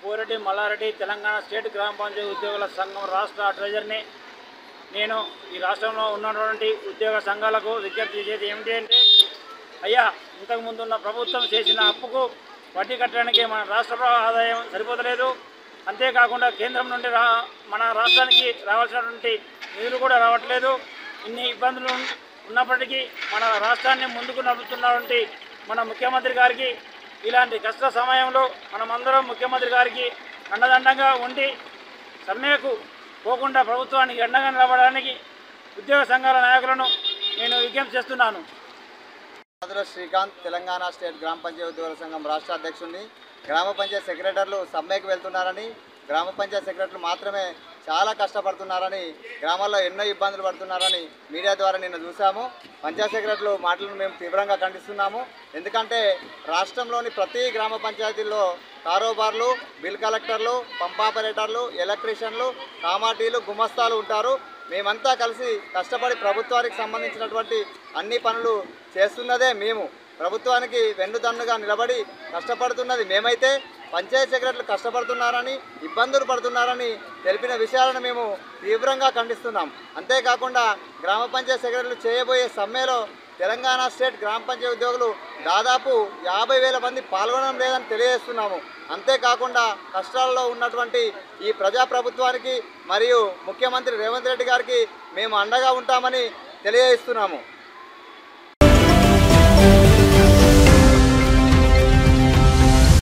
Poreddy Mallareddy Telangana state గ్రామ పంచాయతీ ఉద్యోగుల సంఘం రాష్ట్ర ట్రెజర్ని. నేను ఈ రాష్ట్రంలో ఉన్నటువంటి ఉద్యోగ సంఘాలకు విజ్ఞప్తి చేసేది ఏమిటి అంటే, అయ్యా, ఇంతకుముందు ఉన్న ప్రభుత్వం చేసిన అప్పుకు వడ్డీ కట్టడానికి మన రాష్ట్ర ఆదాయం సరిపోతలేదు. అంతేకాకుండా కేంద్రం నుండి మన రాష్ట్రానికి రావాల్సినటువంటి నిధులు కూడా రావట్లేదు. ఇన్ని ఇబ్బందులు ఉన్నప్పటికీ మన రాష్ట్రాన్ని ముందుకు నడుపుతున్నటువంటి మన ముఖ్యమంత్రి గారికి ఇలాంటి కష్ట సమయంలో మనమందరం ముఖ్యమంత్రి గారికి అండదండంగా ఉండి సమ్మెకు పోకుండా ప్రభుత్వానికి అండగా నిలబడడానికి ఉద్యోగ సంఘాల నాయకులను నేను విజ్ఞప్తి చేస్తున్నాను. శ్రీకాంత్, తెలంగాణ స్టేట్ గ్రామ పంచాయతీ ఉద్యోగుల సంఘం రాష్ట్ర అధ్యక్షుడిని. గ్రామ పంచాయతీ సెక్రటరీలు సమ్మెకు వెళ్తున్నారని, గ్రామ పంచాయతీ సెక్రటరీలు మాత్రమే చాలా కష్టపడుతున్నారని, గ్రామాల్లో ఎన్నో ఇబ్బందులు పడుతున్నారని మీడియా ద్వారా నిన్న చూసాము. పంచాయతీ సెక్రటరీలు మాటలను మేము తీవ్రంగా ఖండిస్తున్నాము. ఎందుకంటే రాష్ట్రంలోని ప్రతి గ్రామ పంచాయతీల్లో కారోబార్లు, బిల్ కలెక్టర్లు, పంప్ ఆపరేటర్లు, ఎలక్ట్రీషియన్లు, కామాటీలు, గుమస్తాలు ఉంటారు. మేమంతా కలిసి కష్టపడి ప్రభుత్వానికి సంబంధించినటువంటి అన్ని పనులు చేస్తున్నదే మేము. ప్రభుత్వానికి వెన్నుదన్నుగా నిలబడి కష్టపడుతున్నది మేమైతే, పంచాయతీ సెక్రటరీలు కష్టపడుతున్నారని, ఇబ్బందులు పడుతున్నారని తెలిపిన విషయాలను మేము తీవ్రంగా ఖండిస్తున్నాం. అంతేకాకుండా గ్రామ పంచాయతీ సెక్రటరీలు చేయబోయే సమ్మెలో తెలంగాణ స్టేట్ గ్రామ పంచాయతీ ఉద్యోగులు దాదాపు 50,000 మంది పాల్గొనడం లేదని తెలియజేస్తున్నాము. అంతేకాకుండా కష్టాల్లో ఉన్నటువంటి ఈ ప్రజాప్రభుత్వానికి మరియు ముఖ్యమంత్రి రేవంత్ రెడ్డి గారికి మేము అండగా ఉంటామని తెలియజేస్తున్నాము.